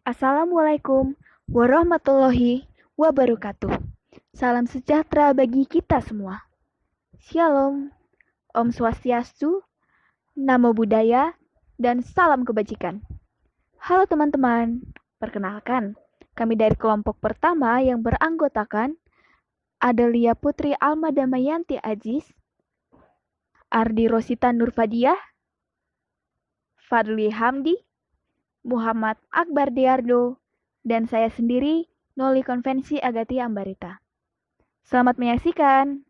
Assalamualaikum warahmatullahi wabarakatuh. Salam sejahtera bagi kita semua. Shalom, Om Swastiastu, Namo Buddhaya, dan salam kebajikan. Halo teman-teman, perkenalkan, kami dari kelompok pertama yang beranggotakan Adelia Putri Alma Damayanti Aziz, Ardi Rosita Nurfadiah, Fadli Hamdi, Muhammad Akbar Diardo, dan saya sendiri, Noli Konvensi Agati Ambarita. Selamat menyaksikan.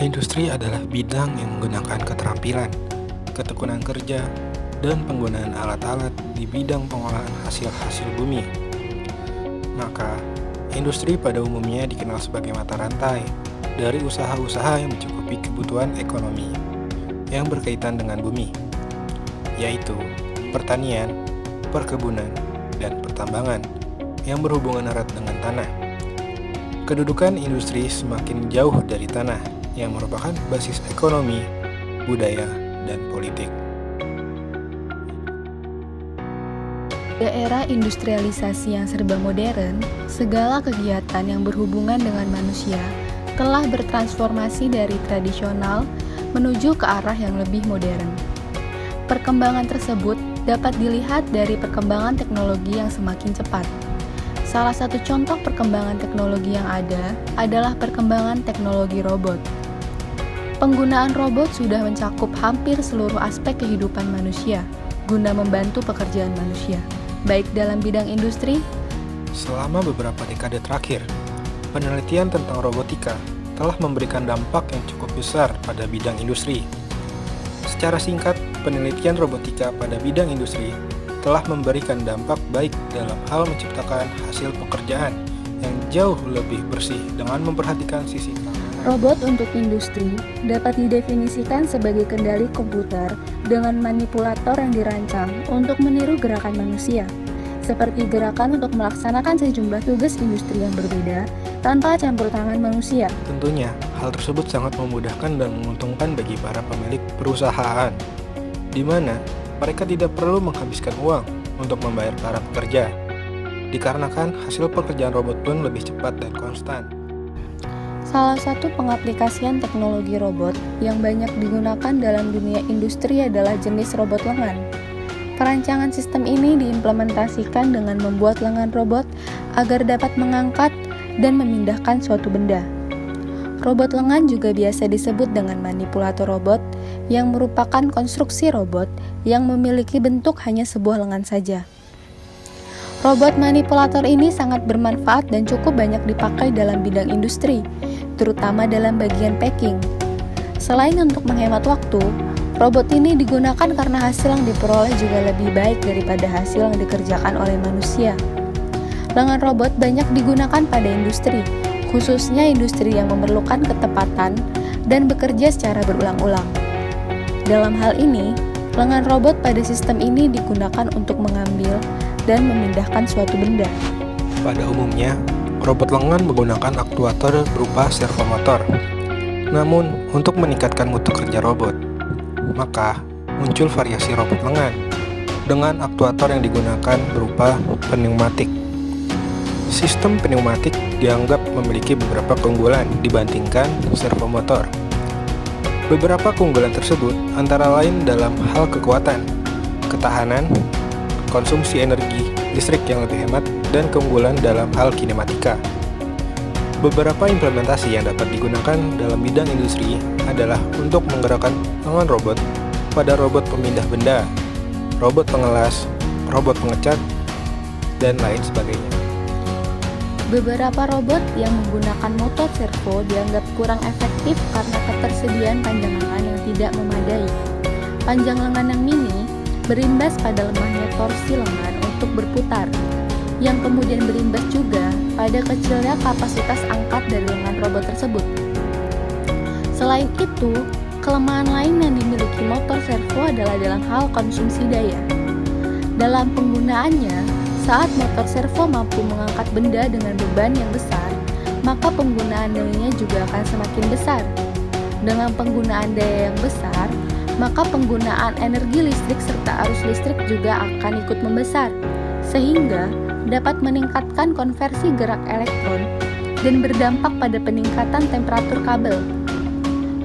Industri adalah bidang yang menggunakan keterampilan, ketekunan kerja, dan penggunaan alat-alat di bidang pengolahan hasil-hasil bumi. Maka, industri pada umumnya dikenal sebagai mata rantai dari usaha-usaha yang mencukupi kebutuhan ekonomi yang berkaitan dengan bumi, yaitu pertanian, perkebunan, dan pertambangan yang berhubungan erat dengan tanah. Kedudukan industri semakin jauh dari tanah, yang merupakan basis ekonomi, budaya, dan politik. Pada era industrialisasi yang serba modern, segala kegiatan yang berhubungan dengan manusia telah bertransformasi dari tradisional menuju ke arah yang lebih modern. Perkembangan tersebut dapat dilihat dari perkembangan teknologi yang semakin cepat. Salah satu contoh perkembangan teknologi yang ada adalah perkembangan teknologi robot. Penggunaan robot sudah mencakup hampir seluruh aspek kehidupan manusia guna membantu pekerjaan manusia, baik dalam bidang industri. Selama beberapa dekade terakhir, penelitian tentang robotika telah memberikan dampak yang cukup besar pada bidang industri. Secara singkat, penelitian robotika pada bidang industri telah memberikan dampak baik dalam hal menciptakan hasil pekerjaan yang jauh lebih bersih dengan memperhatikan sisi keamanan. Robot untuk industri dapat didefinisikan sebagai kendali komputer dengan manipulator yang dirancang untuk meniru gerakan manusia, seperti gerakan untuk melaksanakan sejumlah tugas industri yang berbeda tanpa campur tangan manusia. Tentunya, hal tersebut sangat memudahkan dan menguntungkan bagi para pemilik perusahaan, di mana mereka tidak perlu menghabiskan uang untuk membayar para pekerja, dikarenakan hasil pekerjaan robot pun lebih cepat dan konstan. Salah satu pengaplikasian teknologi robot yang banyak digunakan dalam dunia industri adalah jenis robot lengan. Perancangan sistem ini diimplementasikan dengan membuat lengan robot agar dapat mengangkat dan memindahkan suatu benda. Robot lengan juga biasa disebut dengan manipulator robot, yang merupakan konstruksi robot yang memiliki bentuk hanya sebuah lengan saja. Robot manipulator ini sangat bermanfaat dan cukup banyak dipakai dalam bidang industri, terutama dalam bagian packing. Selain untuk menghemat waktu, robot ini digunakan karena hasil yang diperoleh juga lebih baik daripada hasil yang dikerjakan oleh manusia. Lengan robot banyak digunakan pada industri, khususnya industri yang memerlukan ketepatan dan bekerja secara berulang-ulang. Dalam hal ini, lengan robot pada sistem ini digunakan untuk mengambil dan memindahkan suatu benda. Pada umumnya, robot lengan menggunakan aktuator berupa servomotor. Namun, untuk meningkatkan mutu kerja robot, maka muncul variasi robot lengan dengan aktuator yang digunakan berupa pneumatik. Sistem pneumatik dianggap memiliki beberapa keunggulan dibandingkan servomotor. Beberapa keunggulan tersebut antara lain dalam hal kekuatan, ketahanan, konsumsi energi listrik yang lebih hemat, dan keunggulan dalam hal kinematika. Beberapa implementasi yang dapat digunakan dalam bidang industri adalah untuk menggerakkan lengan robot pada robot pemindah benda, robot pengelas, robot pengecat, dan lain sebagainya. Beberapa robot yang menggunakan motor servo dianggap kurang efektif karena ketersediaan panjang lengan yang tidak memadai. Panjang lengan yang mini berimbas pada lemahnya torsi lengan untuk berputar, yang kemudian berimbas juga pada kecilnya kapasitas angkat dari lengan robot tersebut. Selain itu, kelemahan lain yang dimiliki motor servo adalah dalam hal konsumsi daya. Dalam penggunaannya, saat motor servo mampu mengangkat benda dengan beban yang besar, maka penggunaan dayanya juga akan semakin besar. Dengan penggunaan daya yang besar, maka penggunaan energi listrik serta arus listrik juga akan ikut membesar, sehingga dapat meningkatkan konversi gerak elektron dan berdampak pada peningkatan temperatur kabel.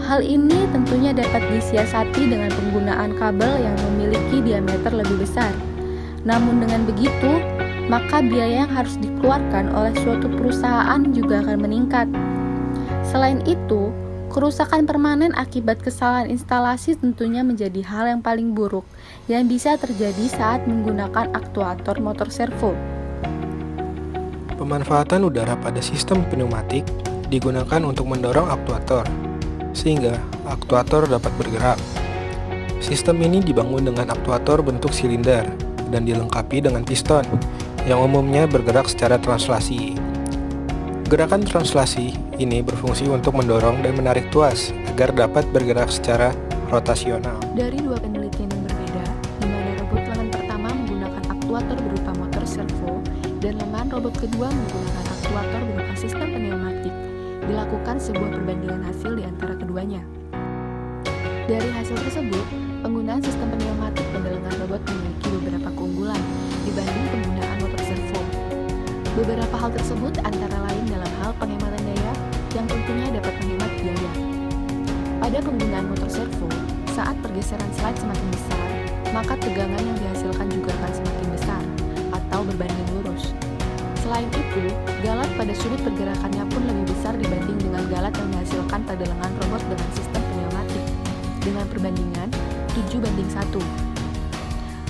Hal ini tentunya dapat disiasati dengan penggunaan kabel yang memiliki diameter lebih besar. Namun dengan begitu, maka biaya yang harus dikeluarkan oleh suatu perusahaan juga akan meningkat. Selain itu, kerusakan permanen akibat kesalahan instalasi tentunya menjadi hal yang paling buruk yang bisa terjadi saat menggunakan aktuator motor servo. Pemanfaatan udara pada sistem pneumatik digunakan untuk mendorong aktuator, sehingga aktuator dapat bergerak. Sistem ini dibangun dengan aktuator bentuk silinder dan dilengkapi dengan piston yang umumnya bergerak secara translasi. Gerakan translasi ini berfungsi untuk mendorong dan menarik tuas agar dapat bergerak secara rotasional. Dari dua penelitian yang berbeda, di mana robot lengan pertama menggunakan aktuator berupa motor servo dan lengan robot kedua menggunakan aktuator berupa sistem pneumatik, dilakukan sebuah perbandingan hasil di antara keduanya. Dari hasil tersebut, penggunaan sistem pneumatik pada lengan robot memiliki beberapa keunggulan dibanding penggunaan motor servo. Beberapa hal tersebut antara lain dalam hal penghematan daya yang tentunya dapat menghemat biaya. Pada penggunaan motor servo, saat pergeseran slide semakin besar, maka tegangan yang dihasilkan juga akan semakin besar atau berbanding lurus. Selain itu, galat pada sudut pergerakannya pun lebih besar dibanding dengan galat yang dihasilkan pada lengan robot dengan sistem pneumatik, dengan perbandingan 7:1.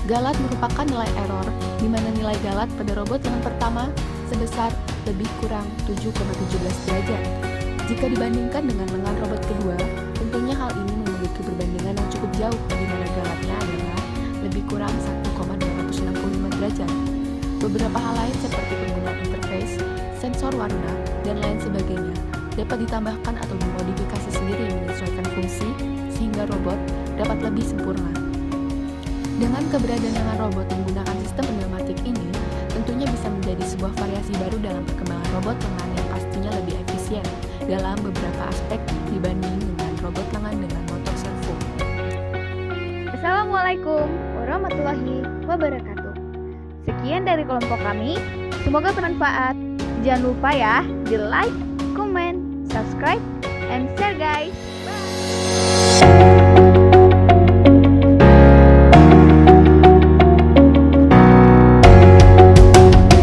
Galat merupakan nilai error, di mana nilai galat pada robot lengan pertama sebesar lebih kurang 7,17 derajat. Jika dibandingkan dengan lengan robot kedua, tentunya hal ini memiliki perbandingan yang cukup jauh, di mana galatnya adalah lebih kurang 1,265 derajat. Beberapa hal lain seperti penggunaan interface, sensor warna, dan lain sebagainya dapat ditambahkan atau dimodifikasi sendiri menyesuaikan fungsi sehingga robot dapat lebih sempurna. Dengan keberadaan lengan robot menggunakan sistem pneumatik ini, tentunya bisa menjadi sebuah variasi baru dalam perkembangan robot lengan yang pastinya lebih efisien dalam beberapa aspek dibanding dengan robot lengan dengan motor servo. Assalamualaikum warahmatullahi wabarakatuh. Sekian dari kelompok kami, semoga bermanfaat. Jangan lupa ya, di like, comment, subscribe, and share guys.